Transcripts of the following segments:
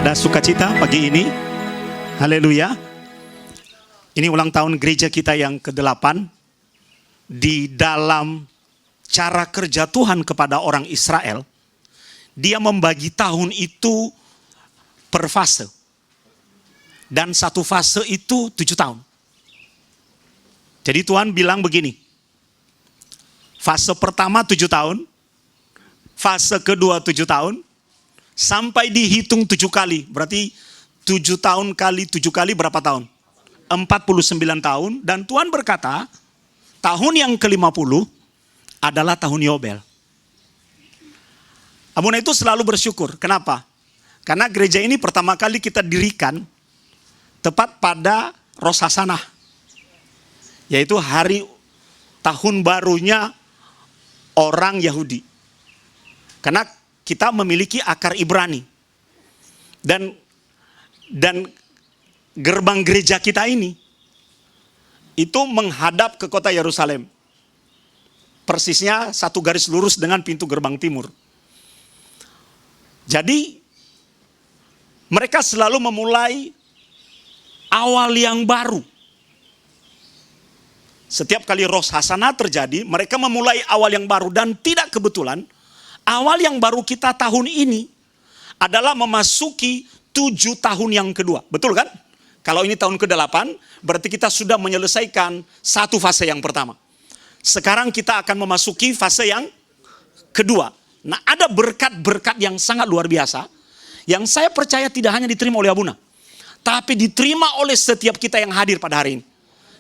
Ada sukacita pagi ini. Haleluya. Ini ulang tahun gereja kita yang ke-8. Di dalam cara kerja Tuhan kepada orang Israel, Dia membagi tahun itu per fase. Dan satu fase itu 7 tahun. Jadi Tuhan bilang begini. Fase pertama 7 tahun. Fase kedua 7 tahun. Sampai dihitung 7 kali. Berarti 7 tahun kali 7 kali berapa tahun? 49 tahun. Dan Tuhan berkata, tahun yang ke-50 adalah tahun Yobel. Abuna itu selalu bersyukur. Kenapa? Karena gereja ini pertama kali kita dirikan tepat pada Rosh Hashanah. Yaitu hari tahun barunya orang Yahudi. Karena kita memiliki akar Ibrani. Dan gerbang gereja kita ini itu menghadap ke kota Yerusalem. Persisnya satu garis lurus dengan pintu gerbang timur. Jadi mereka selalu memulai awal yang baru. Setiap kali Rosh Hashanah terjadi, mereka memulai awal yang baru. Dan tidak kebetulan, awal yang baru kita tahun ini adalah memasuki 7 tahun yang kedua. Betul kan? Kalau ini tahun ke-8, berarti kita sudah menyelesaikan satu fase yang pertama. Sekarang kita akan memasuki fase yang kedua. Nah, ada berkat-berkat yang sangat luar biasa, yang saya percaya tidak hanya diterima oleh Abuna, tapi diterima oleh setiap kita yang hadir pada hari ini.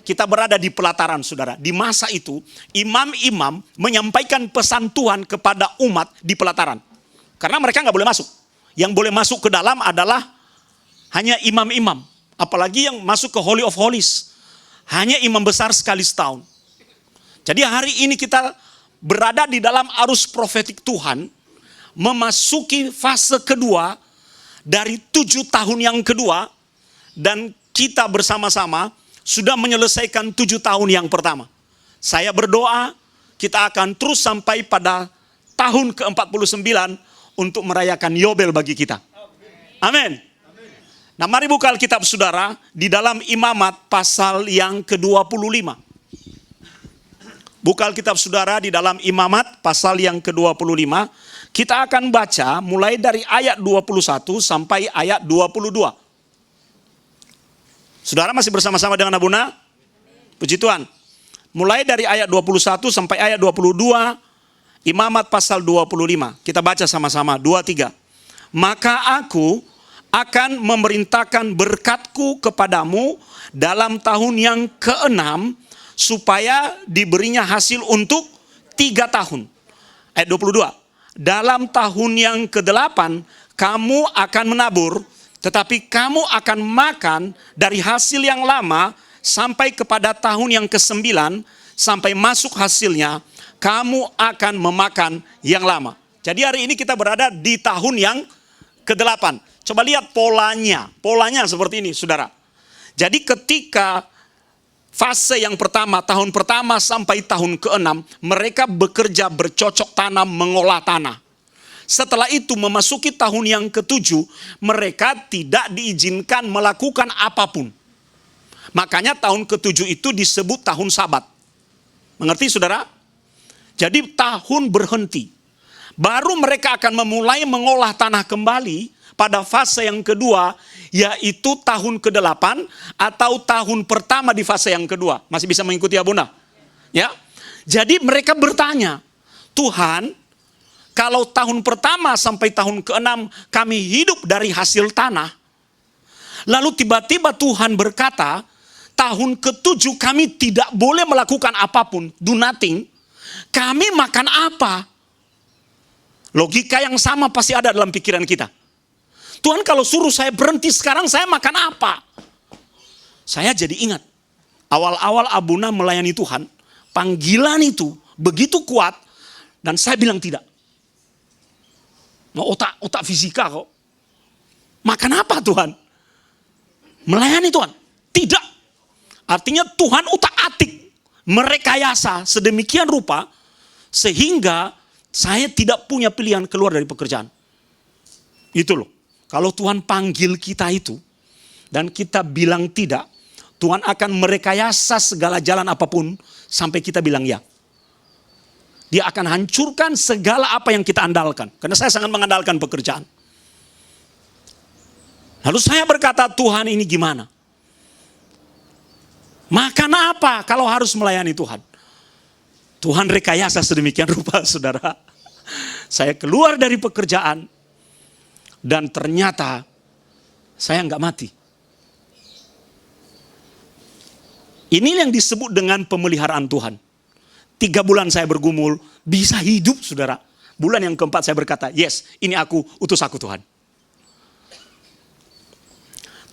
Kita berada di pelataran, saudara. Di masa itu, imam-imam menyampaikan pesan Tuhan kepada umat di pelataran. Karena mereka nggak boleh masuk. Yang boleh masuk ke dalam adalah hanya imam-imam. Apalagi yang masuk ke Holy of Holies. Hanya imam besar sekali setahun. Jadi hari ini kita berada di dalam arus profetik Tuhan. Memasuki fase kedua dari 7 tahun yang kedua. Dan kita bersama-sama sudah menyelesaikan 7 tahun yang pertama. Saya berdoa kita akan terus sampai pada tahun ke-49 untuk merayakan Yobel bagi kita. Amin. Nah, mari buka Alkitab saudara di dalam Imamat pasal yang ke-25. Buka Alkitab saudara di dalam Imamat pasal yang ke-25. Kita akan baca mulai dari ayat 21 sampai ayat 22. Saudara masih bersama-sama dengan Abuna? Puji Tuhan. Mulai dari ayat 21 sampai ayat 22, Imamat pasal 25. Kita baca sama-sama, 2-3. Maka aku akan memerintahkan berkatku kepadamu dalam tahun yang ke-6, supaya diberinya hasil untuk 3 tahun. Ayat 22. Dalam tahun yang ke-8, kamu akan menabur, tetapi kamu akan makan dari hasil yang lama sampai kepada tahun yang ke-9, sampai masuk hasilnya, kamu akan memakan yang lama. Jadi hari ini kita berada di tahun yang ke-8. Coba lihat polanya. Polanya seperti ini, saudara. Jadi ketika fase yang pertama, tahun pertama sampai tahun ke-6, mereka bekerja bercocok tanam, mengolah tanah. Setelah itu memasuki tahun yang ke-7, mereka tidak diizinkan melakukan apapun. Makanya tahun ke-7 itu disebut tahun Sabat. Mengerti saudara? Jadi tahun berhenti. Baru mereka akan memulai mengolah tanah kembali pada fase yang kedua, yaitu tahun ke-8 atau tahun pertama di fase yang kedua. Masih bisa mengikuti Abuna? Ya. Jadi mereka bertanya, Tuhan, kalau tahun pertama sampai tahun ke-6 kami hidup dari hasil tanah, lalu tiba-tiba Tuhan berkata, tahun ke-7 kami tidak boleh melakukan apapun, do nothing, kami makan apa? Logika yang sama pasti ada dalam pikiran kita. Tuhan, kalau suruh saya berhenti sekarang, saya makan apa? Saya jadi ingat, awal-awal Abuna melayani Tuhan, panggilan itu begitu kuat, dan saya bilang tidak. Nah, otak fisika kok. Makan apa Tuhan? Melayani Tuhan? Tidak. Artinya Tuhan utak-atik, merekayasa sedemikian rupa, sehingga saya tidak punya pilihan keluar dari pekerjaan. Itu loh. Kalau Tuhan panggil kita itu, dan kita bilang tidak, Tuhan akan merekayasa segala jalan apapun, sampai kita bilang ya. Dia akan hancurkan segala apa yang kita andalkan. Karena saya sangat mengandalkan pekerjaan. Lalu saya berkata, Tuhan ini gimana? Makan apa kalau harus melayani Tuhan? Tuhan rekayasa sedemikian rupa, saudara. Saya keluar dari pekerjaan, dan ternyata saya nggak mati. Ini yang disebut dengan pemeliharaan Tuhan. 3 bulan saya bergumul, bisa hidup, saudara. Bulan yang keempat saya berkata, yes, ini aku, utus aku Tuhan.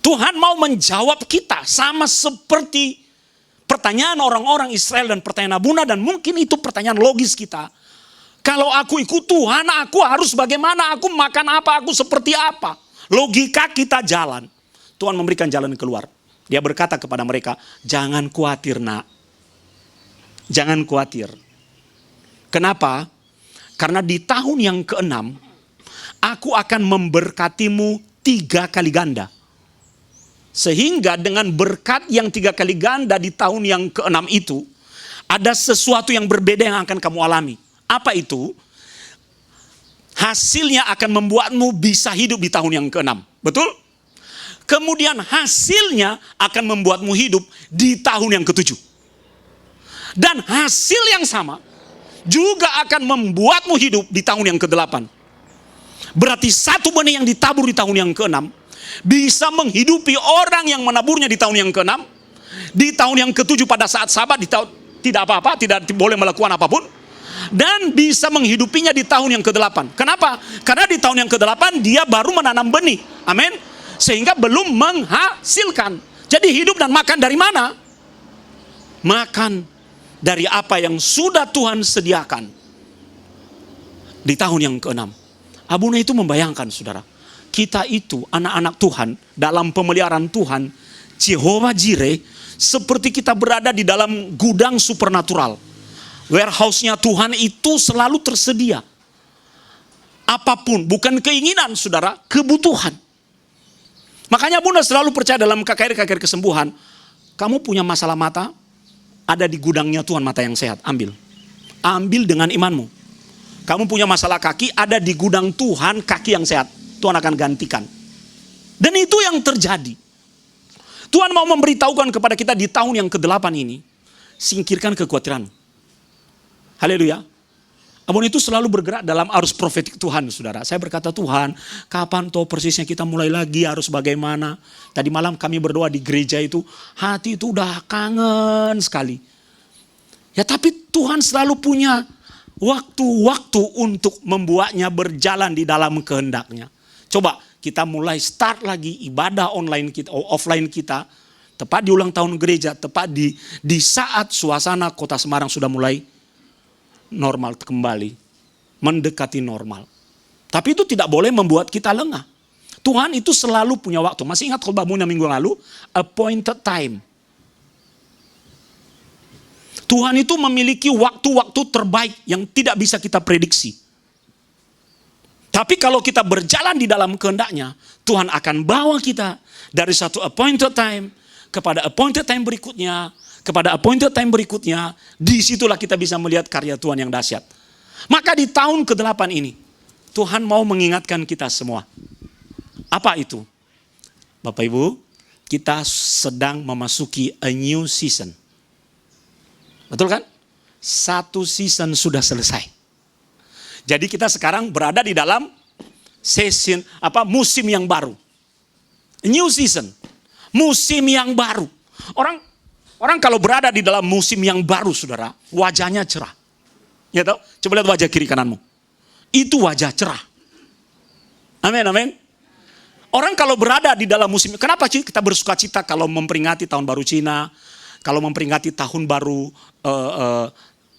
Tuhan mau menjawab kita sama seperti pertanyaan orang-orang Israel dan pertanyaan Abuna, dan mungkin itu pertanyaan logis kita. Kalau aku ikut Tuhan, aku harus bagaimana, aku makan apa, aku seperti apa. Logika kita jalan. Tuhan memberikan jalan keluar. Dia berkata kepada mereka, jangan khawatir nak. Jangan khawatir. Kenapa? Karena di tahun yang ke-6, aku akan memberkatimu 3 kali ganda. Sehingga dengan berkat yang 3 kali ganda di tahun yang ke-6 itu, ada sesuatu yang berbeda yang akan kamu alami. Apa itu? Hasilnya akan membuatmu bisa hidup di tahun yang ke-6. Betul? Kemudian hasilnya akan membuatmu hidup di tahun yang ke-7. Dan hasil yang sama juga akan membuatmu hidup di tahun yang ke-8. Berarti satu benih yang ditabur di tahun yang ke-6 bisa menghidupi orang yang menaburnya di tahun yang ke-6. Di tahun yang ke-7 pada saat Sabat tidak apa-apa, tidak boleh melakukan apapun. Dan bisa menghidupinya di tahun yang ke-8. Kenapa? Karena di tahun yang ke-8 dia baru menanam benih. Amin. Sehingga belum menghasilkan. Jadi hidup dan makan dari mana? Makan dari apa yang sudah Tuhan sediakan di tahun yang ke-6. Abuna itu membayangkan, saudara, kita itu anak-anak Tuhan dalam pemeliharaan Tuhan, Jehovah Jireh, seperti kita berada di dalam gudang supernatural. Warehouse-nya Tuhan itu selalu tersedia. Apapun, bukan keinginan, saudara, kebutuhan. Makanya Bunda selalu percaya dalam KKR kesembuhan. Kamu punya masalah mata, ada di gudangnya Tuhan mata yang sehat, ambil. Ambil dengan imanmu. Kamu punya masalah kaki, ada di gudang Tuhan kaki yang sehat. Tuhan akan gantikan. Dan itu yang terjadi. Tuhan mau memberitahukan kepada kita di tahun yang ke-8 ini, singkirkan kekhawatiran. Haleluya. Abon itu selalu bergerak dalam arus profetik Tuhan, saudara. Saya berkata, Tuhan, kapan toh persisnya kita mulai lagi, harus bagaimana? Tadi malam kami berdoa di gereja itu, hati itu udah kangen sekali. Ya tapi Tuhan selalu punya waktu-waktu untuk membuatnya berjalan di dalam kehendaknya. Coba kita mulai start lagi ibadah online kita, offline kita, tepat di ulang tahun gereja, tepat di saat suasana kota Semarang sudah mulai normal kembali, mendekati normal. Tapi itu tidak boleh membuat kita lengah. Tuhan itu selalu punya waktu. Masih ingat khotbah Bunda minggu lalu? Appointed time. Tuhan itu memiliki waktu-waktu terbaik yang tidak bisa kita prediksi. Tapi kalau kita berjalan di dalam kehendaknya, Tuhan akan bawa kita dari satu appointed time kepada appointed time berikutnya, kepada appointed time berikutnya. Disitulah kita bisa melihat karya Tuhan yang dahsyat. Maka di tahun ke-8 ini, Tuhan mau mengingatkan kita semua. Apa itu? Bapak Ibu, kita sedang memasuki a new season. Betul kan? Satu season sudah selesai. Jadi kita sekarang berada di dalam musim yang baru. New season. Musim yang baru. Orang kalau berada di dalam musim yang baru, saudara, wajahnya cerah. Ya tahu? Coba lihat wajah kiri kananmu. Itu wajah cerah. Amin, amin. Orang kalau berada di dalam musim, kenapa kita bersuka cita kalau memperingati tahun baru Cina, kalau memperingati tahun baru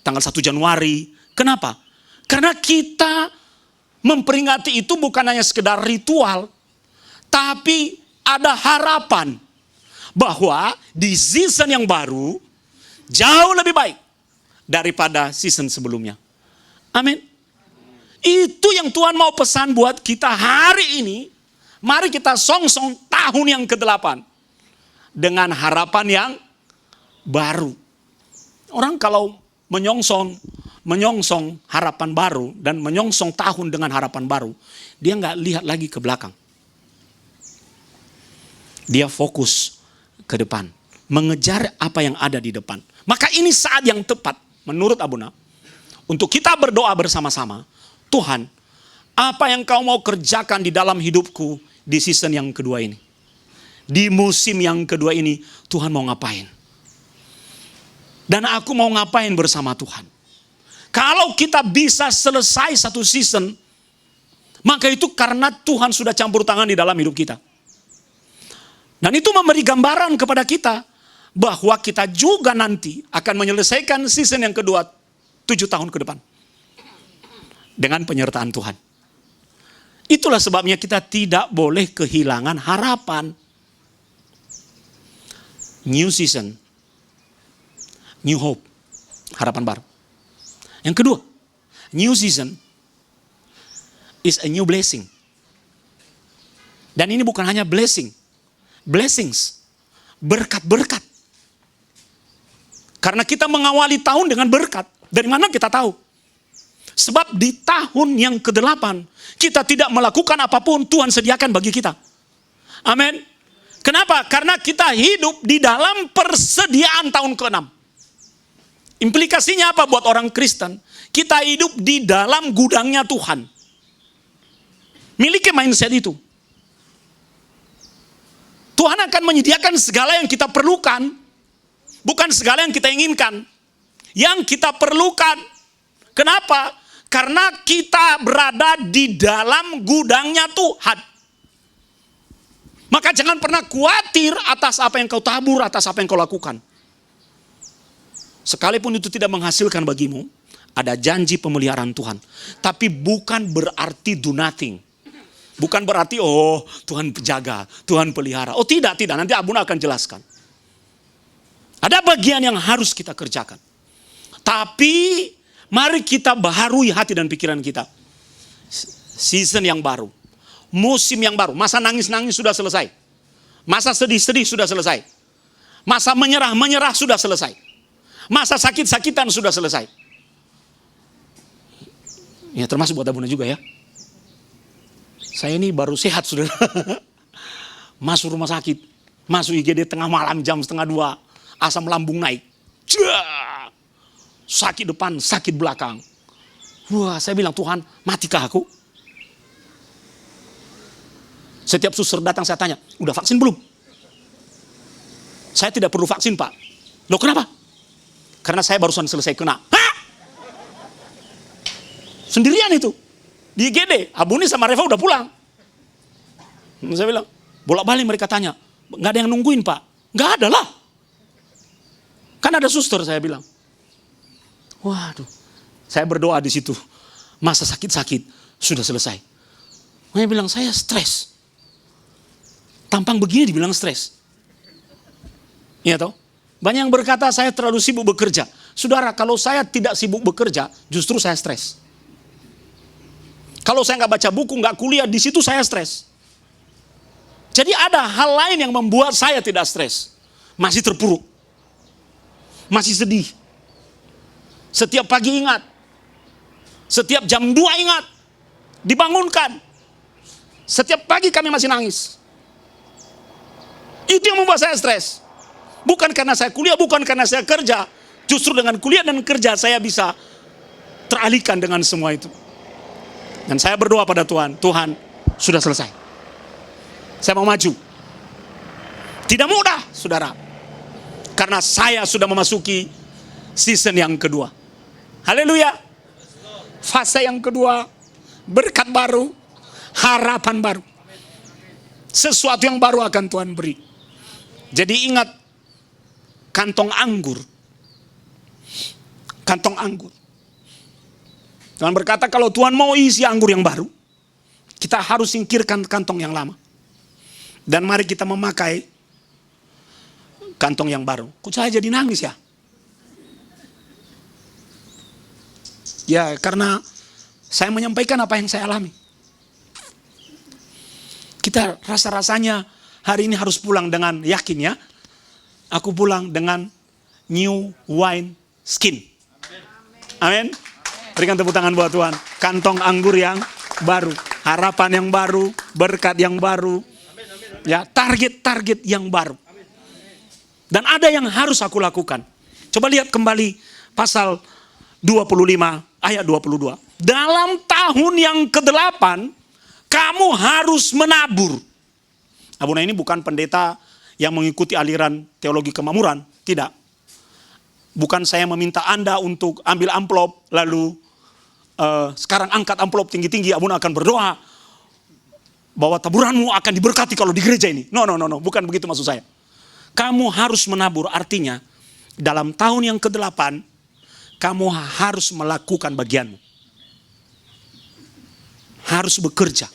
tanggal 1 Januari. Kenapa? Karena kita memperingati itu bukan hanya sekedar ritual, tapi ada harapan bahwa di season yang baru jauh lebih baik daripada season sebelumnya. Amin. Itu yang Tuhan mau pesan buat kita hari ini, Mari kita songsong tahun yang ke-8 dengan harapan yang baru. Orang kalau menyongsong harapan baru dan menyongsong tahun dengan harapan baru, dia nggak lihat lagi ke belakang. Dia fokus ke depan, mengejar apa yang ada di depan. Maka ini saat yang tepat menurut Abuna untuk kita berdoa bersama-sama. Tuhan, apa yang kau mau kerjakan di dalam hidupku di season yang kedua ini? Di musim yang kedua ini, Tuhan mau ngapain? Dan aku mau ngapain bersama Tuhan? Kalau kita bisa selesai satu season, maka itu karena Tuhan sudah campur tangan di dalam hidup kita. Dan itu memberi gambaran kepada kita bahwa kita juga nanti akan menyelesaikan season yang kedua 7 tahun ke depan. Dengan penyertaan Tuhan. Itulah sebabnya kita tidak boleh kehilangan harapan. New season, new hope, harapan baru. Yang kedua, new season is a new blessing. Dan ini bukan hanya blessings, berkat-berkat. Karena kita mengawali tahun dengan berkat. Dari mana kita tahu? Sebab di tahun yang ke-8, kita tidak melakukan apapun Tuhan sediakan bagi kita. Amin. Kenapa? Karena kita hidup di dalam persediaan tahun ke-6. Implikasinya apa buat orang Kristen? Kita hidup di dalam gudangnya Tuhan. Miliki mindset itu. Tuhan akan menyediakan segala yang kita perlukan, bukan segala yang kita inginkan. Yang kita perlukan. Kenapa? Karena kita berada di dalam gudangnya Tuhan. Maka jangan pernah khawatir atas apa yang kau tabur, atas apa yang kau lakukan. Sekalipun itu tidak menghasilkan bagimu, ada janji pemeliharaan Tuhan. Tapi bukan berarti do nothing. Bukan berarti, oh Tuhan penjaga, Tuhan pelihara. Oh tidak, nanti Abuna akan jelaskan. Ada bagian yang harus kita kerjakan. Tapi mari kita baharui hati dan pikiran kita. Season yang baru. Musim yang baru. Masa nangis-nangis sudah selesai. Masa sedih-sedih sudah selesai. Masa menyerah-menyerah sudah selesai. Masa sakit-sakitan sudah selesai. Ya termasuk buat Abuna juga ya. Saya ini baru sehat sudah. Masuk rumah sakit. Masuk IGD tengah malam jam 1:30. Asam lambung naik. Sakit depan, sakit belakang. Wah, saya bilang, Tuhan, matikah aku? Setiap suster datang saya tanya, udah vaksin belum? Saya tidak perlu vaksin, Pak. Loh kenapa? Karena saya barusan selesai kena. Hah? Sendirian itu. Di IGD, Abuni sama Reva udah pulang. Saya bilang, bolak-balik mereka tanya, nggak ada yang nungguin, Pak? Nggak ada lah. Kan ada suster, saya bilang. Waduh, saya berdoa di situ. Masa sakit-sakit sudah selesai. Saya bilang, saya stres. Tampang begini dibilang stres. Iya toh? Banyak yang berkata saya terlalu sibuk bekerja. Saudara, kalau saya tidak sibuk bekerja, justru saya stres. Kalau saya nggak baca buku, nggak kuliah, di situ saya stres. Jadi ada hal lain yang membuat saya tidak stres. Masih terpuruk. Masih sedih. Setiap pagi ingat. Setiap jam 2 ingat. Dibangunkan. Setiap pagi kami masih nangis. Itu yang membuat saya stres. Bukan karena saya kuliah, bukan karena saya kerja. Justru dengan kuliah dan kerja saya bisa teralihkan dengan semua itu. Dan saya berdoa pada Tuhan, Tuhan sudah selesai. Saya mau maju. Tidak mudah, saudara. Karena saya sudah memasuki season yang kedua. Haleluya. Fase yang kedua, berkat baru, harapan baru. Sesuatu yang baru akan Tuhan beri. Jadi ingat, kantong anggur. Kantong anggur. Tuhan berkata kalau Tuhan mau isi anggur yang baru, kita harus singkirkan kantong yang lama. Dan mari kita memakai kantong yang baru. Kok saya jadi nangis ya? Ya karena saya menyampaikan apa yang saya alami. Kita rasa-rasanya hari ini harus pulang dengan yakin ya. Aku pulang dengan new wine skin. Amin. Berikan tepuk tangan buat Tuhan. Kantong anggur yang baru, harapan yang baru, berkat yang baru. Ya, target-target yang baru. Dan ada yang harus aku lakukan. Coba lihat kembali pasal 25 ayat 22. Dalam tahun yang ke-8 kamu harus menabur. Abuna ini bukan pendeta yang mengikuti aliran teologi kemakmuran, tidak. Bukan saya meminta Anda untuk ambil amplop lalu sekarang angkat amplop tinggi-tinggi, Abuna akan berdoa bahwa taburanmu akan diberkati kalau di gereja ini. No, bukan begitu maksud saya. Kamu harus menabur, artinya dalam tahun yang ke-8 kamu harus melakukan bagianmu. Harus bekerja.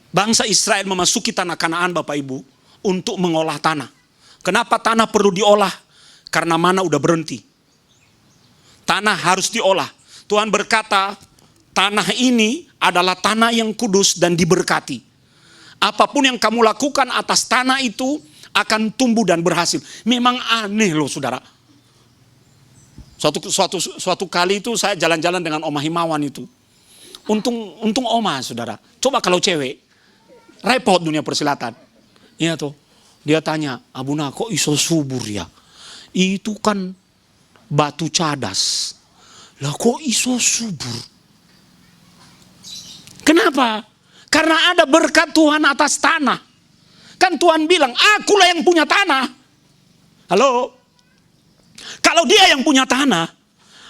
Bangsa Israel memasuki tanah Kanaan Bapak Ibu untuk mengolah tanah. Kenapa tanah perlu diolah? Karena mana udah berhenti. Tanah harus diolah. Tuhan berkata, tanah ini adalah tanah yang kudus dan diberkati. Apapun yang kamu lakukan atas tanah itu akan tumbuh dan berhasil. Memang aneh loh saudara. Suatu kali itu saya jalan-jalan dengan Oma Himawan itu. Untung Oma saudara. Coba kalau cewek, repot dunia persilatan. Iya tuh. Dia tanya, Abuna kok iso subur ya? Itu kan batu cadas. Lah kok iso subur? Kenapa? Karena ada berkat Tuhan atas tanah. Kan Tuhan bilang, akulah yang punya tanah. Halo? Kalau dia yang punya tanah,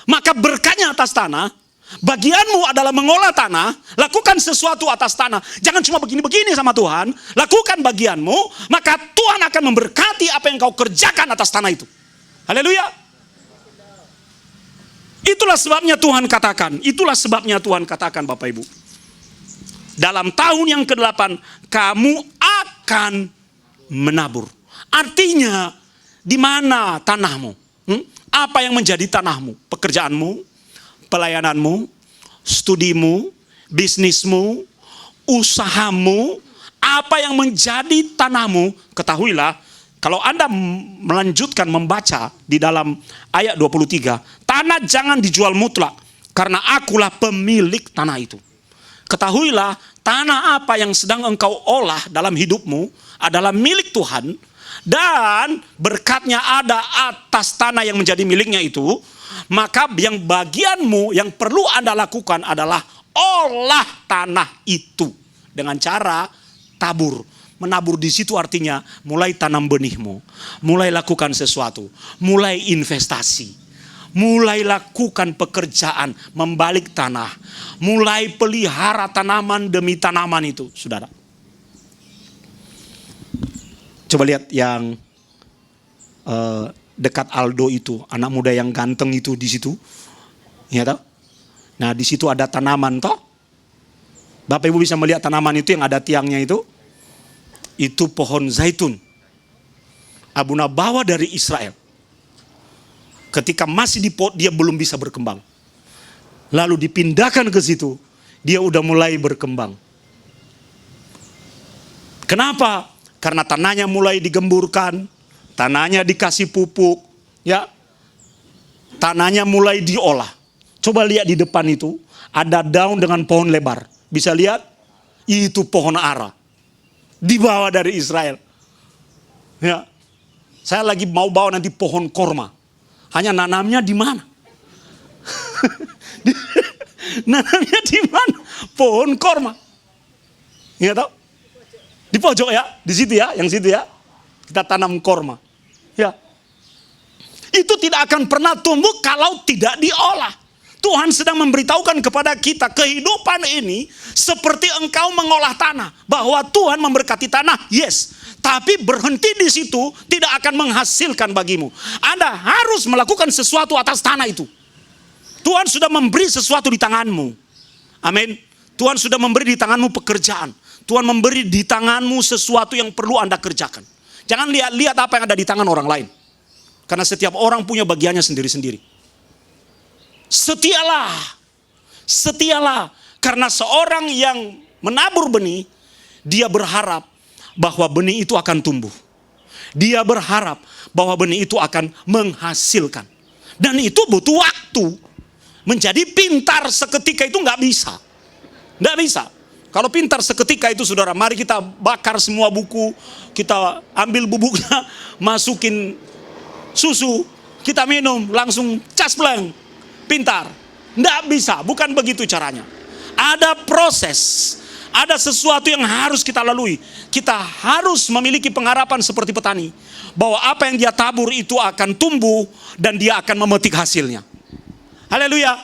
maka berkatnya atas tanah. Bagianmu adalah mengolah tanah, lakukan sesuatu atas tanah. Jangan cuma begini-begini sama Tuhan, lakukan bagianmu, maka Tuhan akan memberkati apa yang kau kerjakan atas tanah itu. Haleluya. Itulah sebabnya Tuhan katakan Bapak Ibu. Dalam tahun yang ke-8 kamu akan menabur. Artinya di mana tanahmu? Apa yang menjadi tanahmu? Pekerjaanmu, pelayananmu, studimu, bisnismu, usahamu, apa yang menjadi tanahmu? Ketahuilah, kalau Anda melanjutkan membaca di dalam ayat 23, tanah jangan dijual mutlak, karena akulah pemilik tanah itu. Ketahuilah, tanah apa yang sedang engkau olah dalam hidupmu adalah milik Tuhan, dan berkatnya ada atas tanah yang menjadi miliknya itu. Maka yang bagianmu yang perlu Anda lakukan adalah olah tanah itu dengan cara tabur. Menabur di situ artinya mulai tanam benihmu, mulai lakukan sesuatu, mulai investasi, mulai lakukan pekerjaan, membalik tanah, mulai pelihara tanaman demi tanaman itu, saudara. Coba lihat yang dekat Aldo itu, anak muda yang ganteng itu di situ, ya toh? Nah di situ ada tanaman toh. Bapak Ibu bisa melihat tanaman itu yang ada tiangnya itu. Itu pohon zaitun. Abuna bawa dari Israel. Ketika masih di pot dia belum bisa berkembang. Lalu dipindahkan ke situ, dia udah mulai berkembang. Kenapa? Karena tanahnya mulai digemburkan, tanahnya dikasih pupuk, ya. Tanahnya mulai diolah. Coba lihat di depan itu, ada daun dengan pohon lebar. Bisa lihat? Itu pohon ara. Dibawa dari Israel. Ya. Saya lagi mau bawa nanti pohon korma. Hanya nanamnya di mana? Nanamnya di mana? Pohon korma. Ya tahu? Di pojok ya, di situ ya, yang situ ya. Kita tanam korma. Ya. Itu tidak akan pernah tumbuh kalau tidak diolah. Tuhan sedang memberitahukan kepada kita kehidupan ini seperti engkau mengolah tanah, bahwa Tuhan memberkati tanah, yes, tapi berhenti di situ tidak akan menghasilkan bagimu. Anda harus melakukan sesuatu atas tanah itu. Tuhan sudah memberi sesuatu di tanganmu. Amin. Tuhan sudah memberi di tanganmu pekerjaan. Tuhan memberi di tanganmu sesuatu yang perlu Anda kerjakan. Jangan lihat apa yang ada di tangan orang lain. Karena setiap orang punya bagiannya sendiri-sendiri. Setialah, karena seorang yang menabur benih, dia berharap bahwa benih itu akan tumbuh. Dia berharap bahwa benih itu akan menghasilkan. Dan itu butuh waktu. Menjadi pintar seketika itu nggak bisa. Nggak bisa. Kalau pintar seketika itu saudara, mari kita bakar semua buku, kita ambil bubuknya, masukin susu, kita minum, langsung caspleng, pintar. Nggak bisa, bukan begitu caranya. Ada proses, ada sesuatu yang harus kita lalui. Kita harus memiliki pengharapan seperti petani, bahwa apa yang dia tabur itu akan tumbuh dan dia akan memetik hasilnya. Haleluya.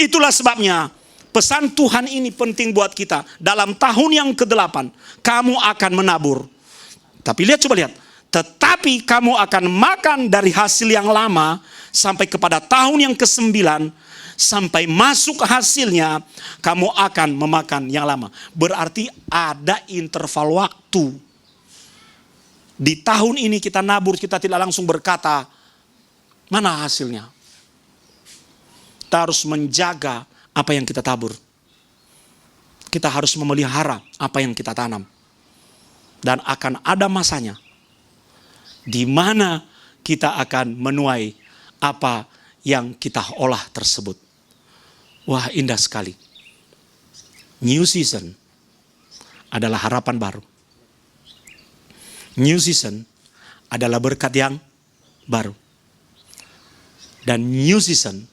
Itulah sebabnya pesan Tuhan ini penting buat kita. Dalam tahun yang ke-8 kamu akan menabur. Tapi coba lihat. Tetapi kamu akan makan dari hasil yang lama sampai kepada tahun yang ke-9, sampai masuk hasilnya kamu akan memakan yang lama. Berarti ada interval waktu. Di tahun ini kita nabur, kita tidak langsung berkata, mana hasilnya? Kita harus menjaga apa yang kita tabur. Kita harus memelihara apa yang kita tanam. Dan akan ada masanya di mana kita akan menuai apa yang kita olah tersebut. Wah, indah sekali. New season adalah harapan baru. New season adalah berkat yang baru. Dan new season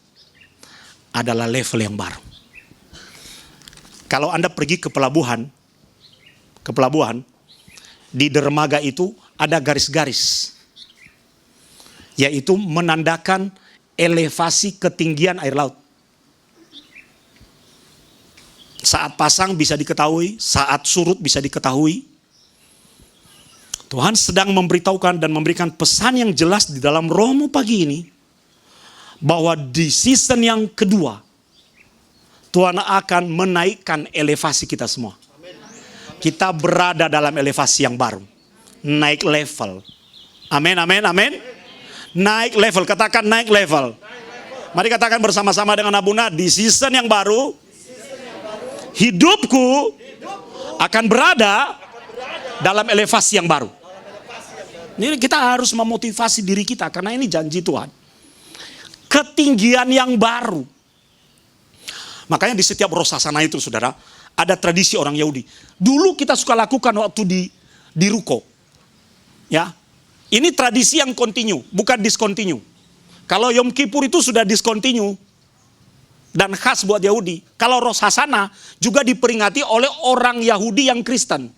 adalah level yang baru. Kalau Anda pergi ke pelabuhan, di dermaga itu ada garis-garis, yaitu menandakan elevasi ketinggian air laut. Saat pasang bisa diketahui, saat surut bisa diketahui. Tuhan sedang memberitahukan dan memberikan pesan yang jelas di dalam rohmu pagi ini, bahwa di season yang kedua, Tuhan akan menaikkan elevasi kita semua. Kita berada dalam elevasi yang baru. Naik level. Amin, amin, amin. Naik level, katakan naik level. Mari katakan bersama-sama dengan Abuna, di season yang baru, hidupku akan berada dalam elevasi yang baru. Ini kita harus memotivasi diri kita, karena ini janji Tuhan. Ketinggian yang baru. Makanya di setiap Rosh Hashanah itu saudara, ada tradisi orang Yahudi. Dulu kita suka lakukan waktu di ruko. Ya, ini tradisi yang continue, bukan discontinue. Kalau Yom Kippur itu sudah discontinue dan khas buat Yahudi. Kalau Rosh Hashanah juga diperingati oleh orang Yahudi yang Kristen.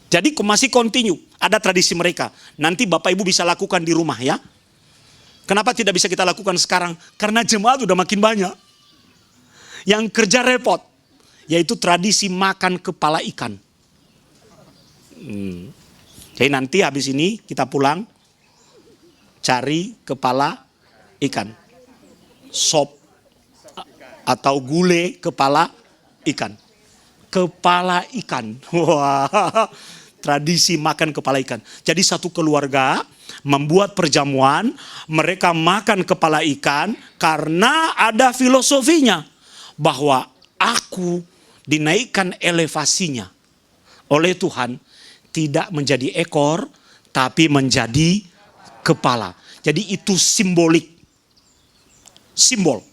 Jadi masih continue, ada tradisi mereka. Nanti Bapak Ibu bisa lakukan di rumah ya. Kenapa tidak bisa kita lakukan sekarang? Karena jemaat udah makin banyak. Yang kerja repot, yaitu tradisi makan kepala ikan. Jadi nanti habis ini kita pulang, cari kepala ikan. Sop atau gulai kepala ikan. Kepala ikan. Wah, tradisi makan kepala ikan. Jadi satu keluarga membuat perjamuan, mereka makan kepala ikan karena ada filosofinya. Bahwa aku dinaikkan elevasinya oleh Tuhan, tidak menjadi ekor, tapi menjadi kepala. Jadi itu simbolik. Simbol.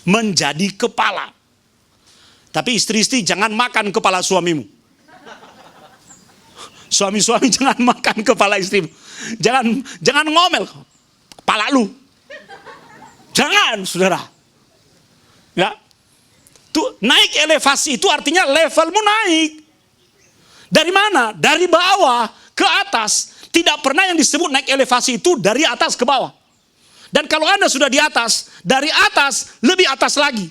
Menjadi kepala. Tapi istri-istri jangan makan kepala suamimu. Suami-suami jangan makan kepala istrimu. Jangan ngomel. Kepala lu. Jangan, saudara. Ya. Tuh, naik elevasi itu artinya levelmu naik. Dari mana? Dari bawah ke atas. Tidak pernah yang disebut naik elevasi itu dari atas ke bawah. Dan kalau Anda sudah di atas, dari atas lebih atas lagi.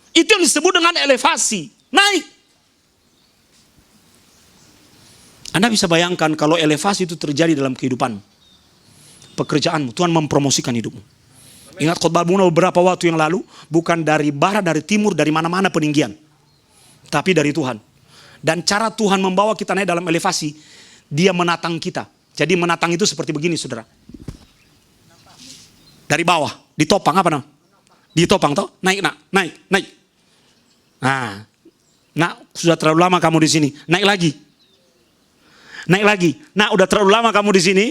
Itu yang disebut dengan elevasi. Naik. Anda bisa bayangkan kalau elevasi itu terjadi dalam kehidupan, pekerjaanmu, Tuhan mempromosikan hidupmu. Ingat khotbah Buna beberapa waktu yang lalu, bukan dari barat, dari timur, dari mana-mana peninggian, tapi dari Tuhan. Dan cara Tuhan membawa kita naik dalam elevasi, Dia menatang kita. Jadi menatang itu seperti begini, saudara. Dari bawah, ditopang apa namanya? Ditopang toh, naik nak, naik. Nah, sudah terlalu lama kamu di sini, naik lagi. Naik lagi. Nah, udah terlalu lama kamu di sini,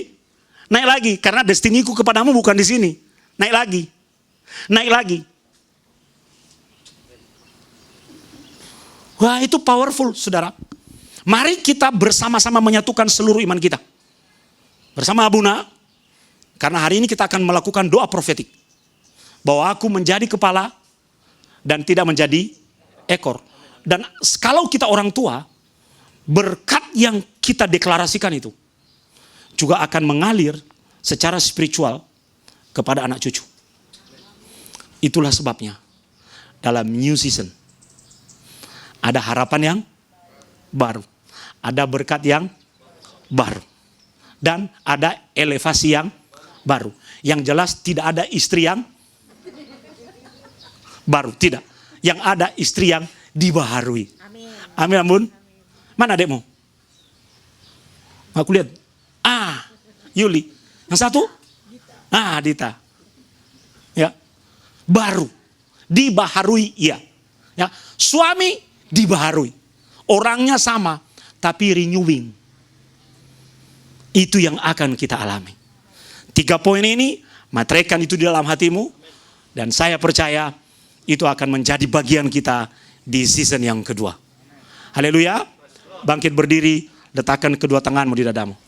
naik lagi. Karena destiniku kepadamu bukan di sini. Naik lagi. Naik lagi. Wah, itu powerful, saudara. Mari kita bersama-sama menyatukan seluruh iman kita. Bersama Abuna, karena hari ini kita akan melakukan doa profetik. Bahwa aku menjadi kepala dan tidak menjadi ekor. Dan kalau kita orang tua, berkat yang kita deklarasikan itu juga akan mengalir secara spiritual kepada anak cucu. Itulah sebabnya dalam new season ada harapan yang baru, ada berkat yang baru, dan ada elevasi yang baru. Yang jelas tidak ada istri yang baru, tidak. Yang ada istri yang dibaharui. Amin, amin. Mana adekmu? Aku lihat. Yuli. Yang satu? Dita. Ya. Baru. Dibaharui, iya. Ya. Suami dibaharui. Orangnya sama, tapi renewing. Itu yang akan kita alami. 3 poin ini, materaikan itu di dalam hatimu. Dan saya percaya itu akan menjadi bagian kita di season yang kedua. Haleluya. Bangkit berdiri, letakkan kedua tanganmu di dadamu.